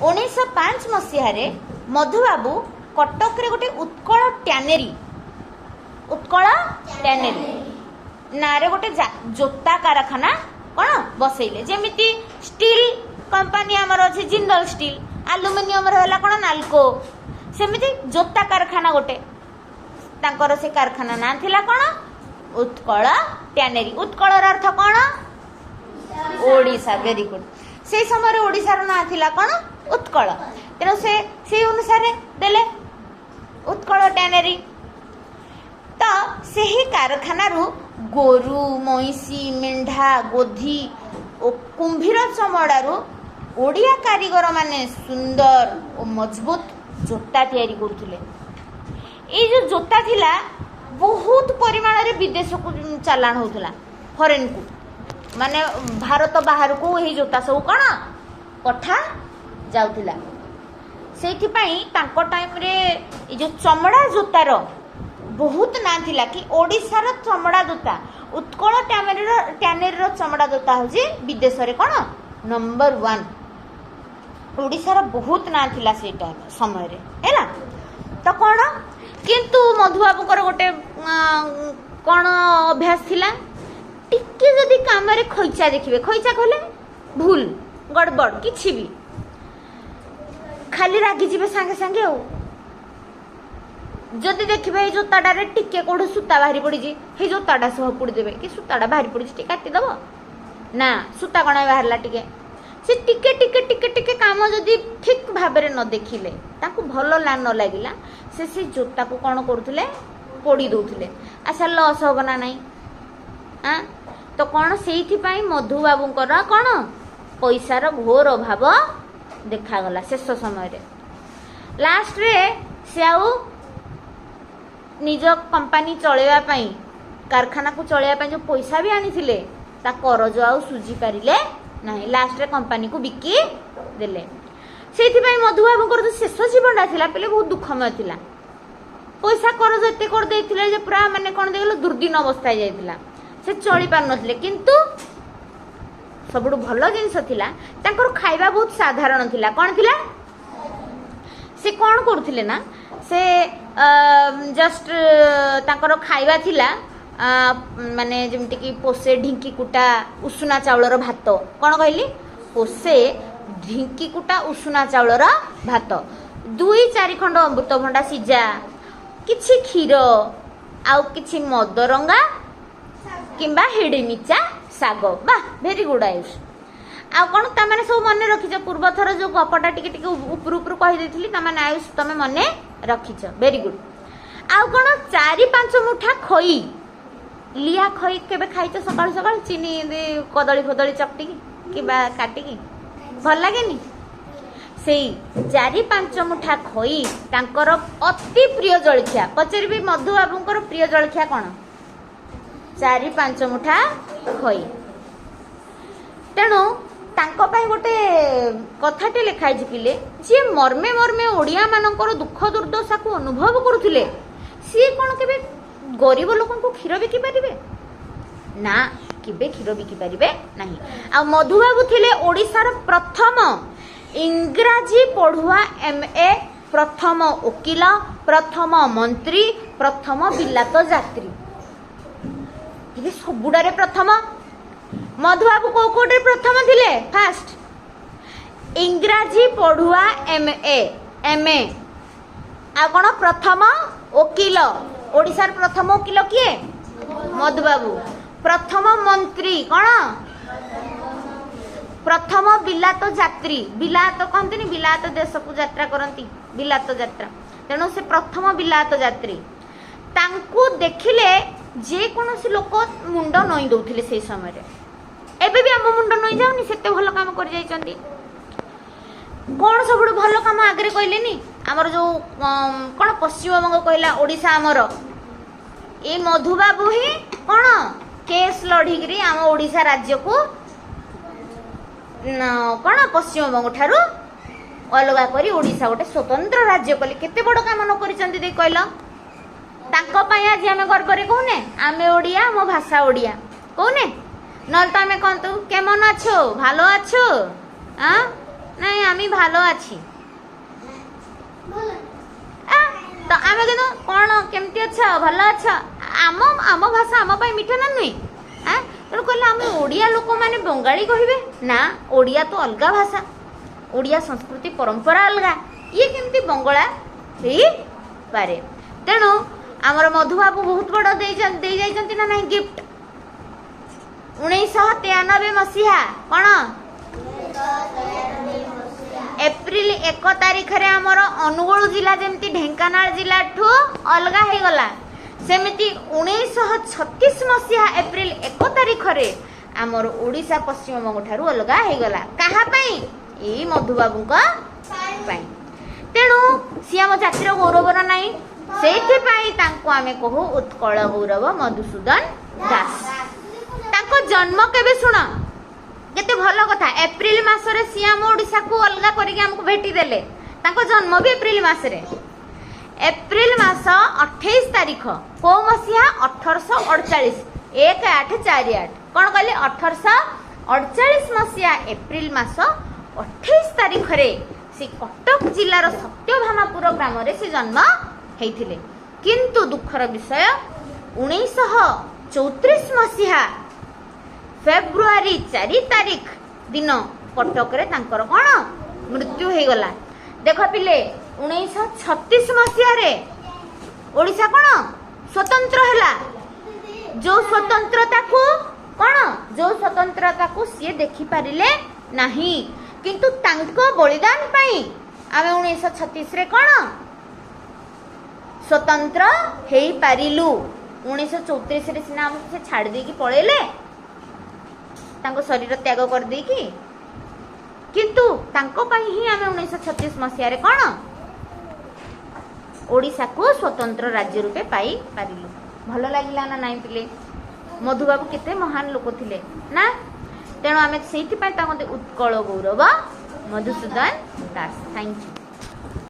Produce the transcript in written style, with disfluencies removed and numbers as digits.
1905 मसीह मधुबाबू कटक रे गोटे उत्कल टैनेरी ना रे गोटे जोता कारखाना कौन बसैले जेमिति स्टील कंपनी आमर अच्छे जिंदल स्टील आलुमिनियम रहा कौन नाल्को सेमिति जोता कारखाना गोटे तांकर से कारखाना ना थिला कौन उत्कल टैनेरी। उत्कल अर्थ कौन ओडिशा। Very good. से समय ओडिशार ना थिला कौन उत्कल तेणु से अनुसार देले उत्कल टैनेरी। तो सही कारखाना गोरु महिषी मेढा गोधी और कुंभीर चमड़ारू ओडिया कारीगर माने सुंदर और मजबूत जोता तैयारी करथुले। ये जो जोता थिला बहुत परिमाण रे विदेश को चालान होथला फॉरेन को माने भारत बाहर को यही जोता सब कौन पठा जाउथिला। सेथि पई तांको टाइम रे ये जो चमड़ा जोतार बहुत ना थिला कि ओडिशार चमड़ा जोता उत्कल टैनेरी चमड़ा जोता होजी विदेश रे कौन नंबर 1। ओडिशार बहुत ना थिला से टाइम समय रे हैला। तो कौन किंतु मधुबाबूकर गोटे कौन अभ्यास थिला टिके जदि काम रे खैचा देखिबे खैचा कहले भूल गड़बड़ किछि भी खाली रागी जीवे सांगे सांगे जदि देखिबे ए जोताटा रे टिके कोड सूता बाहरी पड़ी जी हे जोताटा सह पुड़ी देबे कि सूताटा बाहरी पड़ी टिके काटी दबो ना सूता कणा बाहरला टिके से टिके टिके टिके टिके काम जदि ठीक भाबरे न देखिले ताकू भलो ला न लागिला से जोता को कौन करुले पोड़ी दौले। अच्छा लस हम ना नाई तो कौन से मधुबाबूर कौन पैसार घोर अभाव देखागला शेष समय लास्ट रे से आउ निज कंपनी चलैवाई कारखाना को चलैवाई जो पैसा भी आनी ता करज आउ सुझी पारे ना लास्ट रे कंपनी को बिकी देले। से मधुबाबूर जो शेष जीवनटा था पहले बहुत दुखमय था पैसा करज एत कर पूरा माने कौन देख दुर्दिन अवस्था जाइला से चली पार नथिले किंतु सबुठ भल जिनस थिला तांकर खाइबा बहुत साधारण थिला कौन थिला से कौन करुथिले ना से जस्ट तांकर खाइबा थिला माने जेमति कि पोसे ढिंकी कुटा उषुना चाउलर भात कौन कहली पोसे ढिंकी कुटा उषुना चाउलर भात 2-4 खंड अमृतभंडा सिजा किछि क्षीर आउ किछि मदरंगा किंबा हेडेमिचा साग बा भेरी गुड आयुष आ कौन तमें सब मन रखीच पूर्व थर जो गपटा टिके टिके ऊपर ऊपर कही देथिली तमें आयुष तमें मन रखीच भेरी गुड। आउ कौन 4-5 मुठा खई लिया खई केबे खाइच सकाळ सकाळ चीनी कदली फदली चकटिकी किबा काटिकी भल लागेनी से 4-5 मुठा खई तांकर अति प्रिय जलखिया पचारि मधुबाबूंकर प्रिय जलखिया कौन 4-5 मुठा खई। तेणु तांको पाई गोटे कथाटे लिखाई पिले जी मर्मे मर्मे ओडिया मानकर दुख दुर्दशा को अनुभव करुथिले सी कौन केबे गरीब लोक क्षीर बिकी पारे ना केबे क्षीर बिकी पारे नहीं। आ मधुबाबू थिले ओडिशार प्रथम इंग्राजी पढ़ुआ MA प्रथम वकील प्रथम मंत्री प्रथम बिलात यात्री सबुडारे प्रथम मधुबाबू को कोटे प्रथम थिले फास्ट इंग्राजी पढ़ुआ MA आ कौन प्रथम वकील ओडिशार प्रथम वकील किए मधुबाबू प्रथम मंत्री कौन प्रथम बिलात यात्री बिलात कहते बिलात देश को यात्रा करती बिलात यात्रा तेणु से प्रथम बिलात यात्री तांकू देखिले जे कौन लोक मुंड नई दौले से समय एबे भी आम मुंड नई जाऊनी से भल काम कर जाइछंती कौन सब भल काम आगे कहले आमर जो कौन पश्चिमबंग कहला ओडिशा आमर ए मधुबाबू ही कौन केस लड़िकी आम ओडिशा राज्य को कौन पश्चिमबंग ठारू अलग करी ओडिशा गोटे स्वतंत्र राज्य कले केते बड़ काम न करिसंती दे कहल तांको पई आज आमे गर्व रे कहने आमे ओडिया मो भाषा ओडिया कहने नल तो आमे कहतु केमन अच्छो भालो अच्छो নাই আমি ভালো আছি। তো আমি কিন্তু କ'ଣ କେମିତି ଅଛ ଭଲ ଅଛ ଆମ ଭାଷା ଆମ ପାଇଁ ମିଠା ନା ନୁହେଁ। ତେଣୁ କହିଲେ ଆମେ ଓଡ଼ିଆ ଲୋକମାନେ ବଙ୍ଗାଳୀ କହିବେ ନା, ଓଡ଼ିଆ ତ ଅଲଗା ଭାଷା, ଓଡ଼ିଆ ସଂସ୍କୃତି ପରମ୍ପରା ଅଲଗା, ଇଏ କେମିତି ବଙ୍ଗଳା ହେଇପାରେ। ତେଣୁ ଆମର ମଧୁବାବୁ ବହୁତ ବଡ଼ ଦେଇ ଯାଇଛନ୍ତି ନା ନାହିଁ ଗିଫ୍ଟ। 1993 ମସିହା କ'ଣ एप्रिल 1 तारिखरे आमर अनुगुल जिला जमती ढेंकानाल जिला ठू अलगा हो गला, सेमिति 1936 मसीहा एप्रिल 1 तारिखरे आमर ओडिशा पश्चिम बंग ठारू अलगा हो गला। कहा पई? ए मधुबाबू पई। तेणु सी आम जातिर गौरवर नाई, सेठी पई तांको आमे कहू उत्कल गौरव मधुसूदन दास। तांको जन्म केबे सुन केते भल कथा, एप्रिल मासरे सी आम ओडिशा को अलगा करके हमको भेटी देले। तांको जन्म भी एप्रिल मासरे, एप्रिल मास 28 तारिख को मसीहा 1848 1848 कौन कहले 1848 मसीहा एप्रिल मास 28 तारिख रे से कटक जिलार सत्यभामापुर ग्राम रे से जन्म हेइथिले। किंतु दुखर विषय 1934 मसीहा फेब्रुआरी 4 तारिख दिन कटक रे तांकर कोन मृत्यु हो गला। देख पिले 1936 मसीहा रे ओडिशा कोन स्वतंत्र हैला। जो स्वतंत्रता को कोन जो स्वतंत्रता को सी देखि पारिले नाही, किंतु तांको बलिदान पई आमे 1936 रे कोन स्वतंत्र हेई पारिलु। 1934 रे सिना हम से छाड़ दे की पळेले, तांको शरीर त्याग कर दे की, किंतु तांको पई ही आमे 1936 मसीहा रे कोन ओडिशा को स्वतंत्र राज्य रूपे पाई पारिलु। भल लागिला ना नाई पिले? मधुबाबू केते महान लोक थिले ना। तेणु आमे सेठी पई तांको उत्कल गौरव मधुसूदन दास। Thank you.